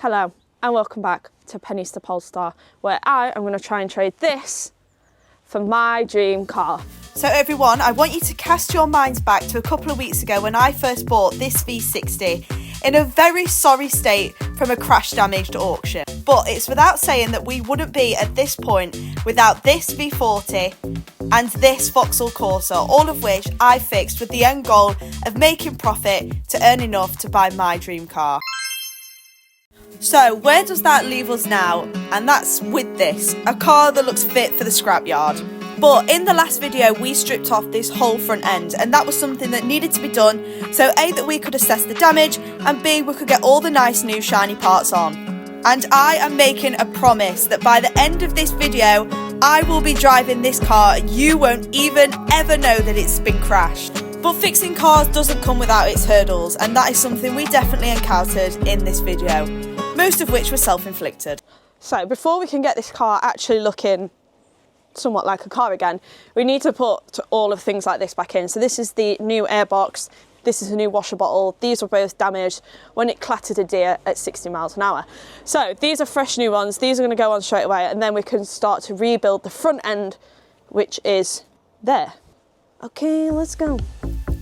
Hello and welcome back to Pennies to Polestar, where I am going to try and trade this for my dream car. So everyone, I want you to cast your minds back to a couple of weeks ago when I first bought this V60 in a very sorry state from a crash damaged auction. But it's without saying that we wouldn't be at this point without this V40 and this Vauxhall Corsa, all of which I fixed with the end goal of making profit to earn enough to buy my dream car. So where does that leave us now? And that's with this, a car that looks fit for the scrapyard. But in the last video we stripped off this whole front end, and that was something that needed to be done, so A, that we could assess the damage, and B, we could get all the nice new shiny parts on. And I am making a promise that by the end of this video I will be driving this car and you won't even ever know that it's been crashed. But fixing cars doesn't come without its hurdles, and that is something we definitely encountered in this video, most of which were self-inflicted. So before we can get this car actually looking somewhat like a car again, we need to put all of things like this back in. So this is the new airbox, this is a new washer bottle, these were both damaged when it clattered a deer at 60 miles an hour. So these are fresh new ones, these are going to go on straight away, and then we can start to rebuild the front end, which is there. Okay, let's go.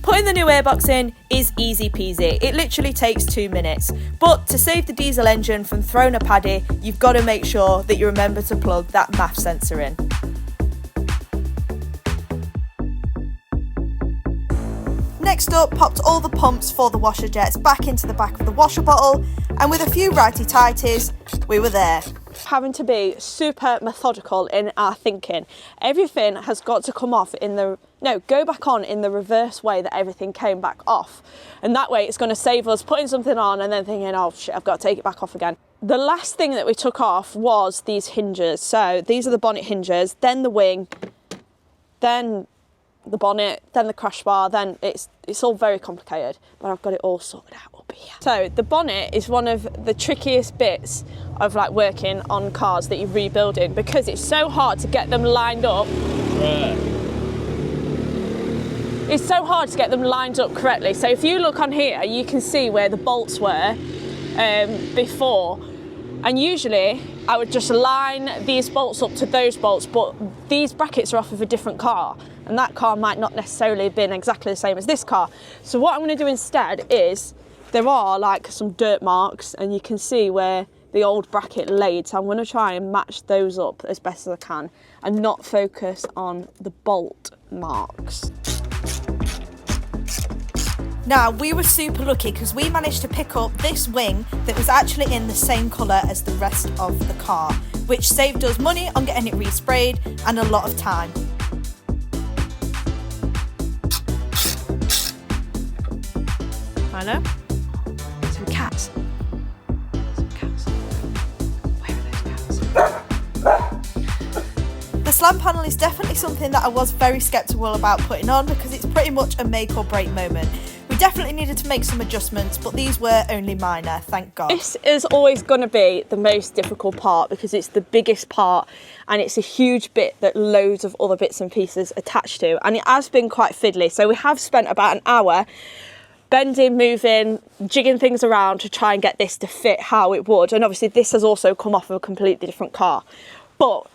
Putting the new airbox in is easy peasy. It literally takes 2 minutes. But to save the diesel engine from throwing a paddy, you've got to make sure that you remember to plug that MAF sensor in. Next up, popped all the pumps for the washer jets back into the back of the washer bottle, and with a few righty-tighties, we were there. Having to be super methodical in our thinking. Everything has got to come off go back on in the reverse way that everything came back off. And that way it's going to save us putting something on and then thinking, oh shit, I've got to take it back off again. The last thing that we took off was these hinges. So these are the bonnet hinges, then the wing, then the bonnet, then the crash bar, then it's all very complicated, but I've got it all sorted out up here. So the bonnet is one of the trickiest bits of like working on cars that you're rebuilding, because it's so hard to get them lined up. It's so hard to get them lined up correctly. So if you look on here, you can see where the bolts were before. And usually I would just line these bolts up to those bolts, but these brackets are off of a different car, and that car might not necessarily have been exactly the same as this car. So what I'm going to do instead is, there are like some dirt marks and you can see where the old bracket laid, so I'm going to try and match those up as best as I can and not focus on the bolt marks. Now, we were super lucky because we managed to pick up this wing that was actually in the same colour as the rest of the car, which saved us money on getting it resprayed and a lot of time. Hello? Some cats. Some cats. Where are those cats? The slam panel is definitely something that I was very sceptical about putting on, because it's pretty much a make or break moment. We definitely needed to make some adjustments, but these were only minor, thank God. This is always going to be the most difficult part because it's the biggest part and it's a huge bit that loads of other bits and pieces attached to, and it has been quite fiddly. So we have spent about an hour bending, moving, jigging things around to try and get this to fit how it would. And obviously this has also come off of a completely different car, but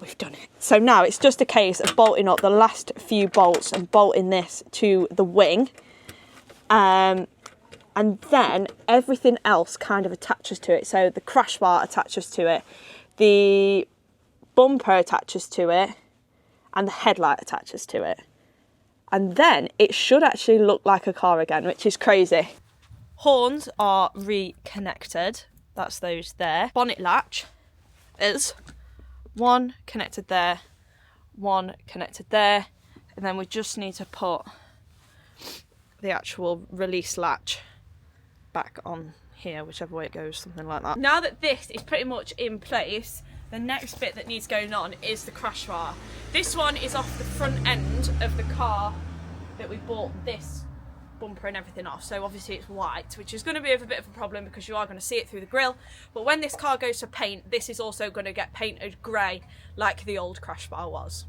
we've done it. So now it's just a case of bolting up the last few bolts and bolting this to the wing. And then everything else kind of attaches to it. So the crash bar attaches to it, the bumper attaches to it, and the headlight attaches to it. And then it should actually look like a car again, which is crazy. Horns are reconnected. That's those there. Bonnet latch is one connected there, one connected there, and then we just need to put the actual release latch back on here, whichever way it goes, something like that. Now that this is pretty much in place, the next bit that needs going on is the crash bar. This one is off the front end of the car that we bought this bumper and everything off, so obviously it's white, which is going to be a bit of a problem because you are going to see it through the grille. But when this car goes to paint, this is also going to get painted grey like the old crash bar was.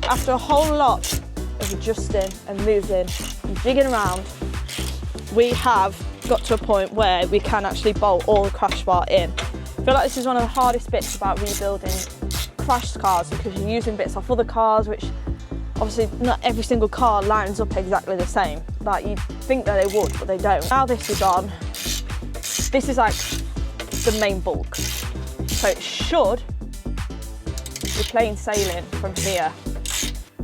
After a whole lot of adjusting and moving and jigging around, we have got to a point where we can actually bolt all the crash bar in. I feel like this is one of the hardest bits about rebuilding crashed cars, because you're using bits off other cars, which obviously not every single car lines up exactly the same. Like, you'd think that they would, but they don't. Now this is on, this is like the main bulk. So it should be plain sailing from here.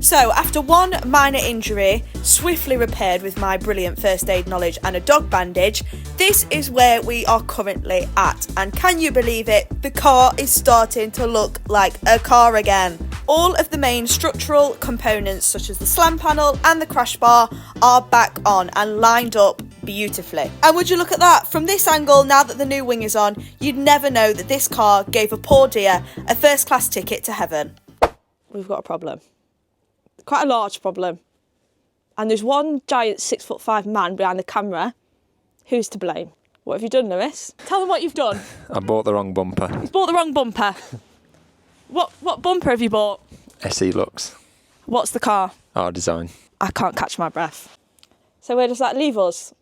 So after one minor injury, swiftly repaired with my brilliant first aid knowledge and a dog bandage, this is where we are currently at. And can you believe it? The car is starting to look like a car again. All of the main structural components, such as the slam panel and the crash bar, are back on and lined up beautifully. And would you look at that, from this angle, now that the new wing is on, you'd never know that this car gave a poor dear a first class ticket to heaven. We've got a problem. Quite a large problem. And there's one giant 6'5" man behind the camera. Who's to blame? What have you done, Lewis? Tell them what you've done. I bought the wrong bumper. You've bought the wrong bumper. What bumper have you bought? SE Lux. What's the car? Our design. I can't catch my breath. So where does that leave us?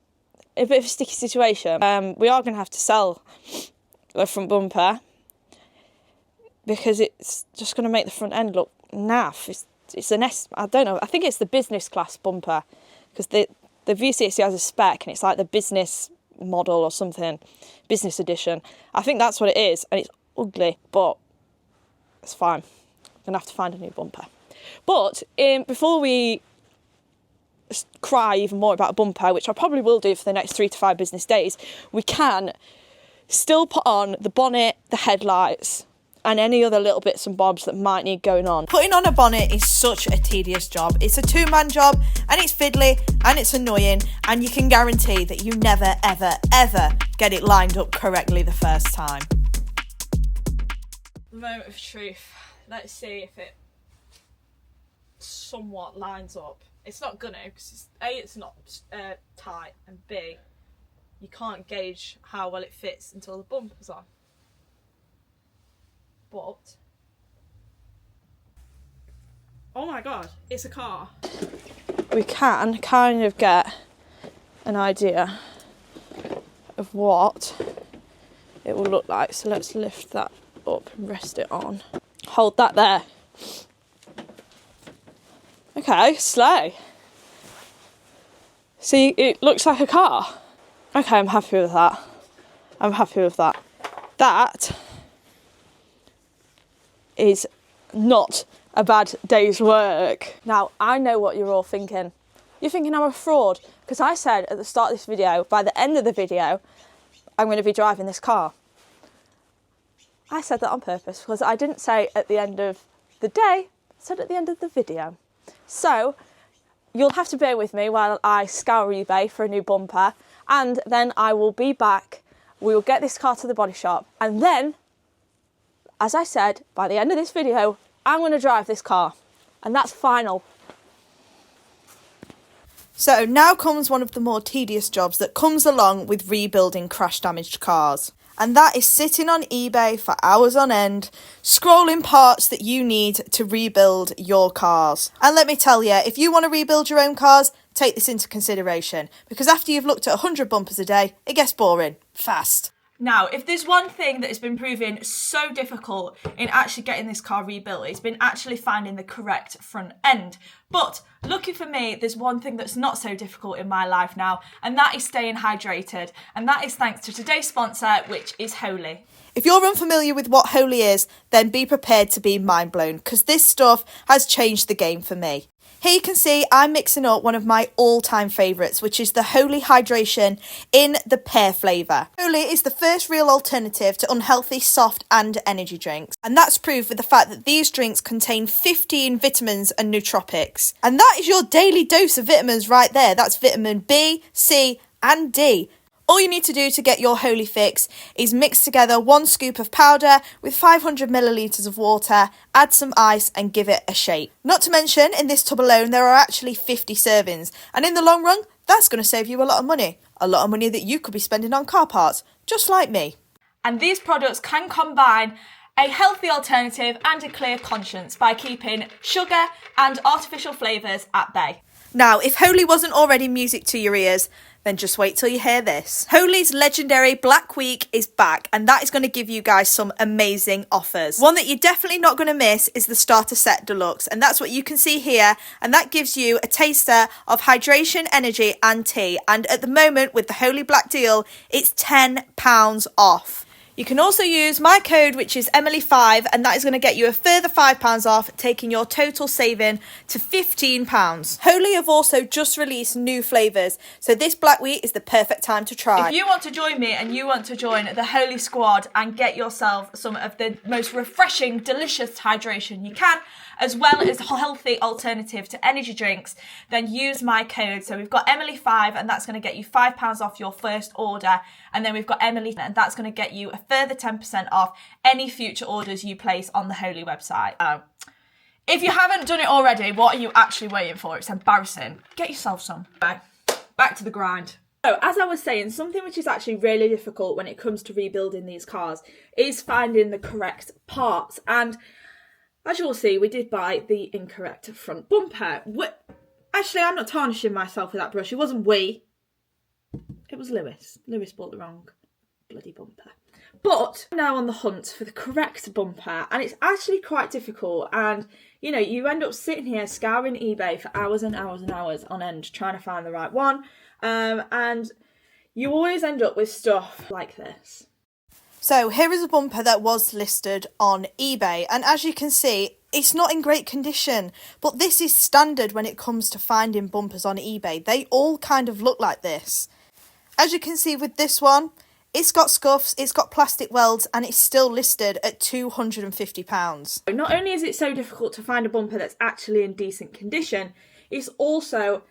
A bit of a sticky situation. We are going to have to sell the front bumper because it's just going to make the front end look naff. It's an I don't know, I think it's the business class bumper, because the V60 has a spec and it's like the business model or something, business edition. I think that's what it is, and it's ugly, but it's fine. I'm going to have to find a new bumper. But before we cry even more about a bumper, which I probably will do for the next 3 to 5 business days, we can still put on the bonnet, the headlights, and any other little bits and bobs that might need going on. Putting on a bonnet is such a tedious job. It's a two-man job, and it's fiddly, and it's annoying, and you can guarantee that you never, ever, ever get it lined up correctly the first time. The moment of truth. Let's see if it somewhat lines up. It's not gonna, because it's not tight, and B, you can't gauge how well it fits until the bumper's on. But, oh my god, it's a car. We can kind of get an idea of what it will look like. So let's lift that up and rest it on. Hold that there. Okay, slay. See, it looks like a car. Okay, I'm happy with that. I'm happy with that. That is not a bad day's work. Now, I know what you're all thinking. You're thinking I'm a fraud, because I said at the start of this video, by the end of the video, I'm going to be driving this car. I said that on purpose, because I didn't say at the end of the day, I said at the end of the video. So, you'll have to bear with me while I scour eBay for a new bumper, and then I will be back. We will get this car to the body shop, and then, as I said, by the end of this video, I'm going to drive this car. And that's final. So now comes one of the more tedious jobs that comes along with rebuilding crash damaged cars. And that is sitting on eBay for hours on end, scrolling parts that you need to rebuild your cars. And let me tell you, if you want to rebuild your own cars, take this into consideration. Because after you've looked at 100 bumpers a day, it gets boring. Fast. Now, if there's one thing that has been proving so difficult in actually getting this car rebuilt, it's been actually finding the correct front end. But lucky for me, there's one thing that's not so difficult in my life now, and that is staying hydrated. And that is thanks to today's sponsor, which is Holy. If you're unfamiliar with what Holy is, then be prepared to be mind blown, because this stuff has changed the game for me. Here you can see I'm mixing up one of my all-time favourites, which is the Holy Hydration in the pear flavour. Holy is the first real alternative to unhealthy soft and energy drinks. And that's proved with the fact that these drinks contain 15 vitamins and nootropics. And that is your daily dose of vitamins right there. That's vitamin B, C and D. All you need to do to get your Holy fix is mix together 1 scoop of powder with 500 millilitres of water, add some ice and give it a shake. Not to mention, in this tub alone, there are actually 50 servings. And in the long run, that's going to save you a lot of money. A lot of money that you could be spending on car parts, just like me. And these products can combine A healthy alternative and a clear conscience by keeping sugar and artificial flavours at bay. Now, if Holy wasn't already music to your ears, then just wait till you hear this. Holy's legendary Black Week is back, and that is going to give you guys some amazing offers. One that you're definitely not going to miss is the Starter Set Deluxe, and that's what you can see here, and that gives you a taster of hydration, energy and tea, and at the moment with the Holy Black deal, it's £10 off. You can also use my code, which is Emily5, and that is going to get you a further £5 off, taking your total saving to £15. Holy have also just released new flavours, so this Black Week is the perfect time to try. If you want to join me and you want to join the Holy Squad and get yourself some of the most refreshing, delicious hydration you can, as well as a healthy alternative to energy drinks, then use my code. So we've got Emily5, and that's going to get you £5 off your first order. And then we've got Emily, and that's going to get you a further 10% off any future orders you place on the Holy website. If you haven't done it already, what are you actually waiting for? It's embarrassing. Get yourself some. Back to the grind. So, as I was saying, something which is actually really difficult when it comes to rebuilding these cars is finding the correct parts. And as you'll see, we did buy the incorrect front bumper. Actually, I'm not tarnishing myself with that brush. It wasn't we. It was Lewis. Lewis bought the wrong bloody bumper. But I'm now on the hunt for the correct bumper, and it's actually quite difficult. And, you know, you end up sitting here scouring eBay for hours and hours and hours on end trying to find the right one. And you always end up with stuff like this. So here is a bumper that was listed on eBay, and as you can see, it's not in great condition, but this is standard when it comes to finding bumpers on eBay. They all kind of look like this. As you can see with this one, it's got scuffs, it's got plastic welds, and it's still listed at £250. Not only is it so difficult to find a bumper that's actually in decent condition, it's also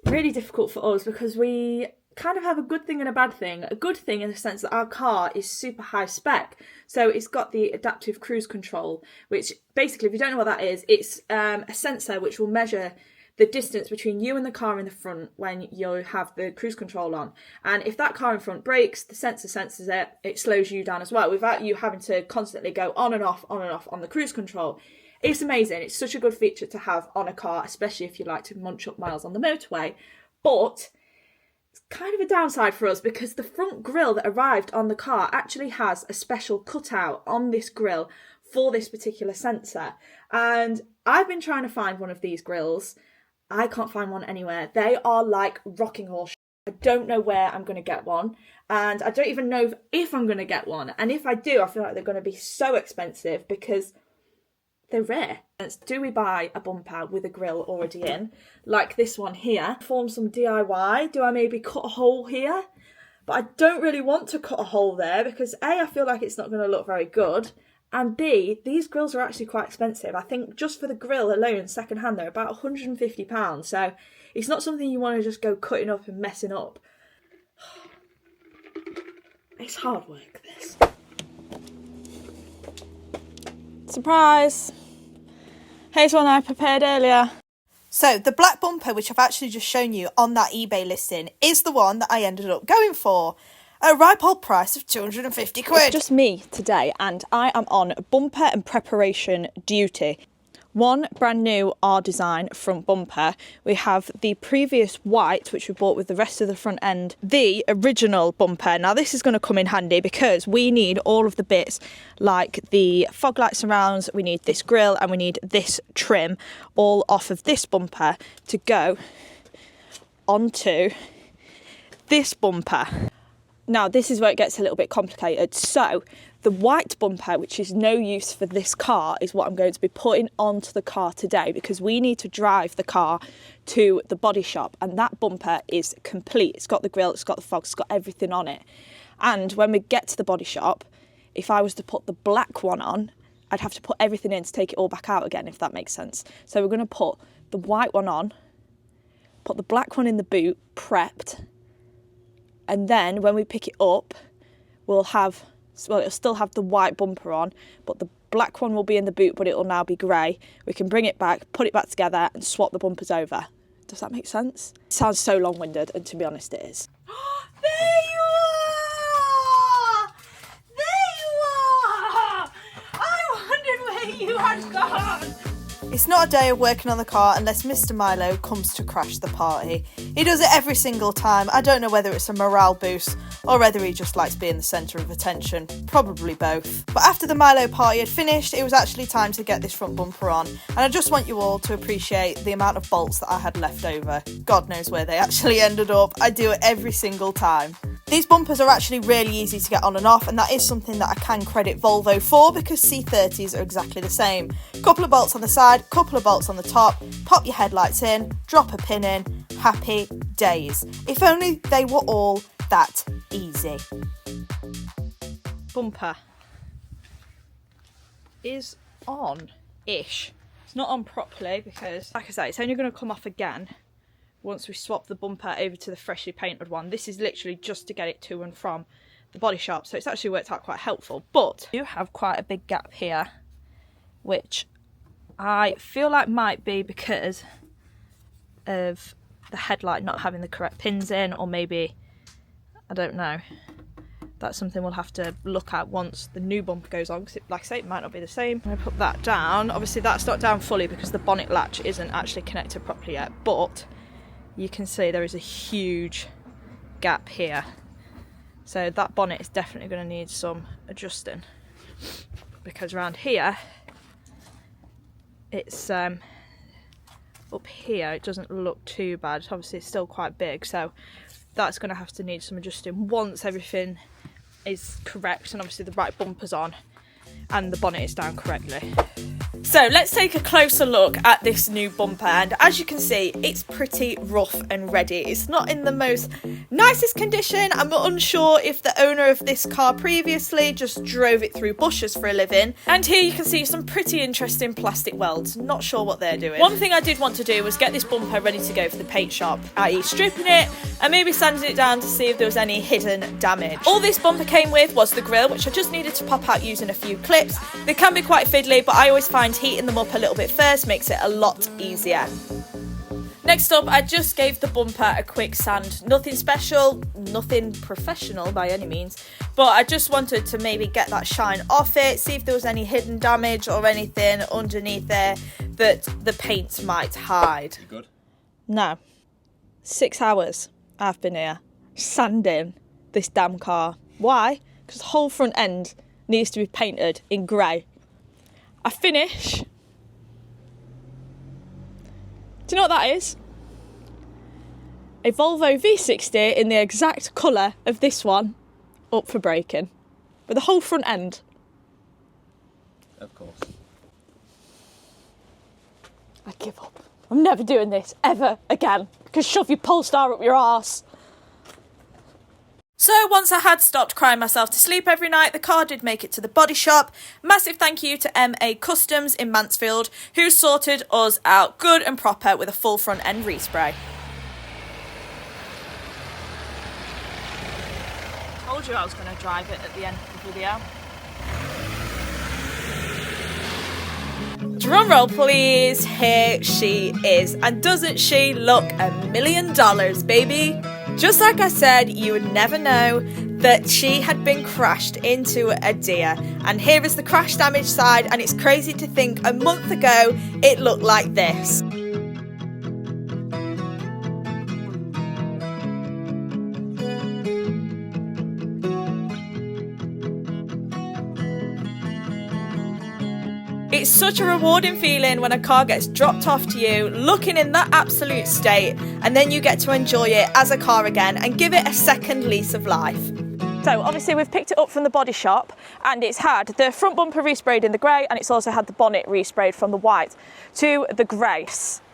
really difficult for us because we kind of have a good thing and a bad thing. A good thing in the sense that our car is super high spec. So it's got the adaptive cruise control, which basically, if you don't know what that is, it's a sensor which will measure the distance between you and the car in the front when you have the cruise control on. And if that car in front breaks, the sensor senses it, it slows you down as well, without you having to constantly go on and off on the cruise control. It's amazing. It's such a good feature to have on a car, especially if you like to munch up miles on the motorway. But it's kind of a downside for us because the front grille that arrived on the car actually has a special cutout on this grille for this particular sensor. And I've been trying to find one of these grilles. I can't find one anywhere. They are like rocking horse. I don't know where I'm going to get one. And I don't even know if I'm going to get one. And if I do, I feel like they're going to be so expensive because they're rare. Do we buy a bumper with a grille already in, like this one here? Form some DIY. Do I maybe cut a hole here? But I don't really want to cut a hole there because A, I feel like it's not going to look very good. And B, these grills are actually quite expensive. I think just for the grill alone, second hand, they're about £150. So it's not something you want to just go cutting up and messing up. It's hard work, this. Surprise! Here's one I prepared earlier. So the black bumper, which I've actually just shown you on that eBay listing, is the one that I ended up going for. A ripe old price of 250 quid. It's just me today, and I am on bumper and preparation duty. One brand new R design front bumper. We have the previous white, which we bought with the rest of the front end, the original bumper. Now this is going to come in handy because we need all of the bits like the fog light surrounds, we need this grille, and we need this trim all off of this bumper to go onto this bumper. Now, this is where it gets a little bit complicated. So, the white bumper, which is no use for this car, is what I'm going to be putting onto the car today because we need to drive the car to the body shop. And that bumper is complete. It's got the grille, it's got the fog, it's got everything on it. And when we get to the body shop, if I was to put the black one on, I'd have to put everything in to take it all back out again, if that makes sense. So we're going to put the white one on, put the black one in the boot, prepped, and then when we pick it up, it'll still have the white bumper on, but the black one will be in the boot, but it will now be grey. We can bring it back, put it back together, and swap the bumpers over. Does that make sense? It sounds so long-winded, and to be honest, it is. There you are! There you are! car's gone! It's not a day of working on the car unless Mr. Milo comes to crash the party. He does it every single time. I don't know whether it's a morale boost or whether he just likes being the centre of attention. Probably both. But after the Milo party had finished, it was actually time to get this front bumper on. And I just want you all to appreciate the amount of bolts that I had left over. God knows where they actually ended up. I do it every single time. These bumpers are actually really easy to get on and off, and that is something that I can credit Volvo for, because C30s are exactly the same. Couple of bolts on the side, couple of bolts on the top, pop your headlights in, drop a pin in, happy days. If only they were all that easy. Bumper is on-ish. It's not on properly because, like I say, it's only going to come off again once we swap the bumper over to the freshly painted one. This is literally just to get it to and from the body shop, so it's actually worked out quite helpful. But you have quite a big gap here, which I feel like might be because of the headlight not having the correct pins in, or maybe, I don't know. That's something we'll have to look at once the new bumper goes on, because like I say, it might not be the same. I'm going to put that down. Obviously that's not down fully because the bonnet latch isn't actually connected properly yet, but you can see there is a huge gap here. So that bonnet is definitely going to need some adjusting, because around here, it's up here, it doesn't look too bad. Obviously it's still quite big, so that's going to have to need some adjusting once everything is correct and obviously the right bumper's on and the bonnet is down correctly. So let's take a closer look at this new bumper, and as you can see, it's pretty rough and ready. It's not in the most nicest condition. I'm unsure if the owner of this car previously just drove it through bushes for a living. And here you can see some pretty interesting plastic welds. Not sure what they're doing. One thing I did want to do was get this bumper ready to go for the paint shop, i.e. stripping it and maybe sanding it down to see if there was any hidden damage. All this bumper came with was the grille, which I just needed to pop out using a few clips. They can be quite fiddly, but I always find heating them up a little bit first makes it a lot easier. Next up, I just gave the bumper a quick sand. Nothing special, nothing professional by any means, but I just wanted to maybe get that shine off it, see if there was any hidden damage or anything underneath there that the paint might hide. You good? No. 6 hours I've been here sanding this damn car. Why? Because the whole front end needs to be painted in grey. I finish. Do you know what that is? A Volvo V60 in the exact colour of this one, up for breaking, with the whole front end. Of course. I give up. I'm never doing this ever again, because shove your Polestar up your arse. So once I had stopped crying myself to sleep every night, the car did make it to the body shop. Massive thank you to MA Customs in Mansfield, who sorted us out good and proper with a full front end respray. Told you I was going to drive it at the end of the video. Drum roll please, here she is. And doesn't she look $1 million, baby? Just like I said, you would never know that she had been crashed into a deer. And here is the crash damage side, and it's crazy to think a month ago it looked like this. It's such a rewarding feeling when a car gets dropped off to you, looking in that absolute state, and then you get to enjoy it as a car again and give it a second lease of life. So obviously we've picked it up from the body shop, and it's had the front bumper resprayed in the grey, and it's also had the bonnet resprayed from the white to the grey.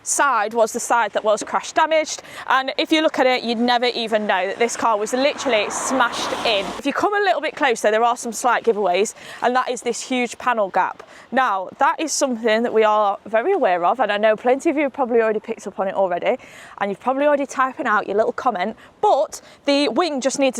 Side was the side that was crash damaged, and if you look at it, you'd never even know that this car was literally smashed in. If you come a little bit closer, there are some slight giveaways, and that is this huge panel gap. Now that is something that we are very aware of, and I know plenty of you have probably already picked up on it already, and you've probably already typing out your little comment, but the wing just needs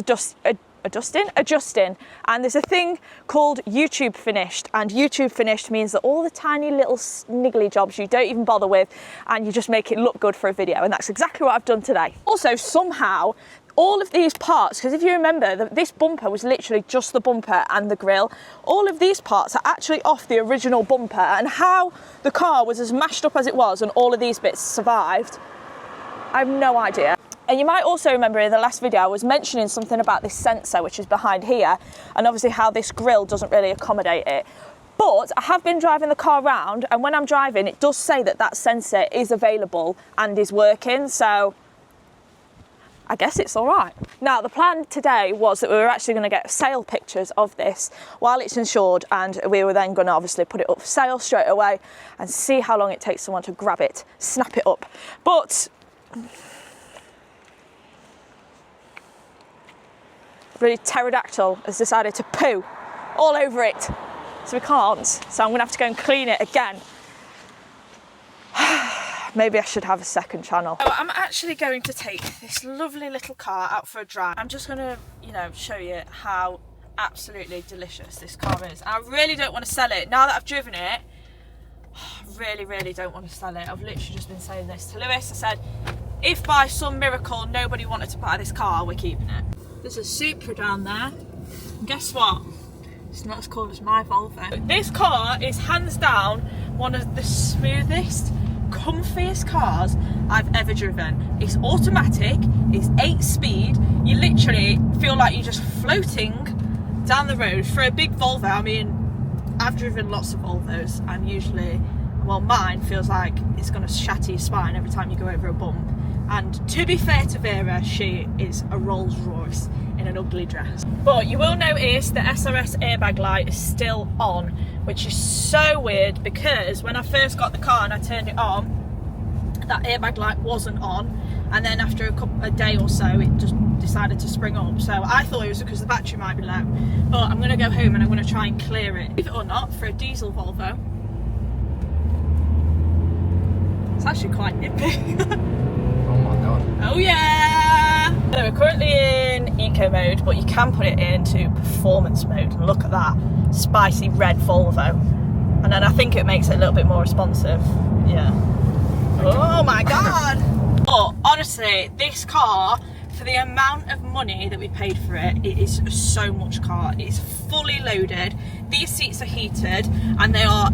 adjusting, and there's a thing called YouTube finished, and YouTube finished means that all the tiny little niggly jobs you don't even bother with, and you just make it look good for a video, and that's exactly what I've done today. Also, somehow all of these parts, because if you remember, this bumper was literally just the bumper and the grille. All of these parts are actually off the original bumper, and how the car was as mashed up as it was and all of these bits survived, I have no idea. And you might also remember in the last video I was mentioning something about this sensor which is behind here, and obviously how this grille doesn't really accommodate it. But I have been driving the car around, and when I'm driving it does say that that sensor is available and is working, so I guess it's all right. Now, the plan today was that we were actually going to get sale pictures of this while it's insured, and we were then going to obviously put it up for sale straight away and see how long it takes someone to grab it, snap it up. But really, pterodactyl has decided to poo all over it, so we can't. So I'm going to have to go and clean it again. Maybe I should have a second channel. So I'm actually going to take this lovely little car out for a drive. I'm just going to, show you how absolutely delicious this car is. And I really don't want to sell it. Now that I've driven it, I really, really don't want to sell it. I've literally just been saying this to Lewis. I said, if by some miracle nobody wanted to buy this car, we're keeping it. There's a Supra down there. And guess what? It's not as cool as my Volvo. This car is hands down one of the smoothest, comfiest cars I've ever driven. It's automatic, it's 8-speed, you literally feel like you're just floating down the road. For a big Volvo, I mean, I've driven lots of Volvos, and usually, well, mine feels like it's going to shatter your spine every time you go over a bump. And to be fair to Vera, she is a Rolls Royce in an ugly dress. But you will notice the SRS airbag light is still on, which is so weird because when I first got the car and I turned it on, that airbag light wasn't on, and then after a day or so it just decided to spring up. So I thought it was because the battery might be low, but I'm going to go home and I'm going to try and clear it. Believe it or not, for a diesel Volvo, it's actually quite nippy. Oh my god. Oh yeah! So we're currently in eco mode, but you can put it into performance mode, and look at that spicy red Volvo. And then I think it makes it a little bit more responsive. Yeah. Oh my god! But honestly, this car, for the amount of money that we paid for it, it is so much car. It is fully loaded. These seats are heated and they are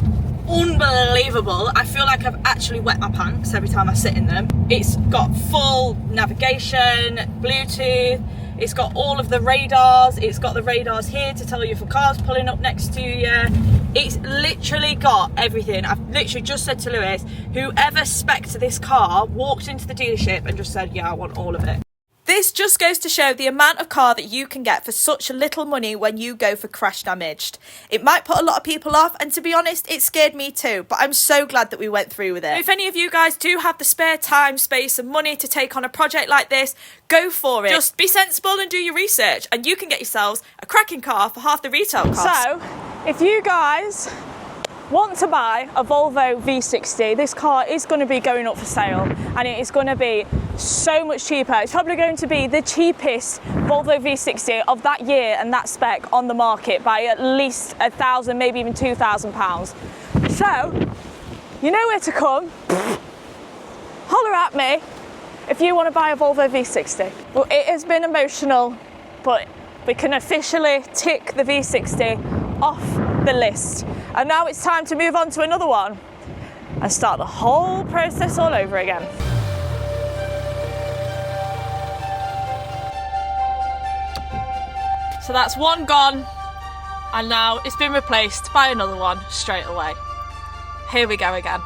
unbelievable. I feel like I've actually wet my pants every time I sit in them. It's got full navigation, Bluetooth, it's got all of the radars, it's got the radars here to tell you if a car's pulling up next to you. It's literally got everything. I've literally just said to Lewis, whoever spec'd this car walked into the dealership and just said, yeah, I want all of it. This just goes to show the amount of car that you can get for such little money when you go for crash damaged. It might put a lot of people off, and to be honest, it scared me too, but I'm so glad that we went through with it. If any of you guys do have the spare time, space and money to take on a project like this, go for it. Just be sensible and do your research, and you can get yourselves a cracking car for half the retail cost. So, if you guys want to buy a Volvo V60, this car is going to be going up for sale, and it is going to be so much cheaper. It's probably going to be the cheapest Volvo V60 of that year and that spec on the market by at least £1,000, maybe even £2,000. So, you know where to come. Holler at me if you want to buy a Volvo V60. Well, it has been emotional, but we can officially tick the V60 off the list. And now it's time to move on to another one and start the whole process all over again. So that's one gone, and now it's been replaced by another one straight away. Here we go again.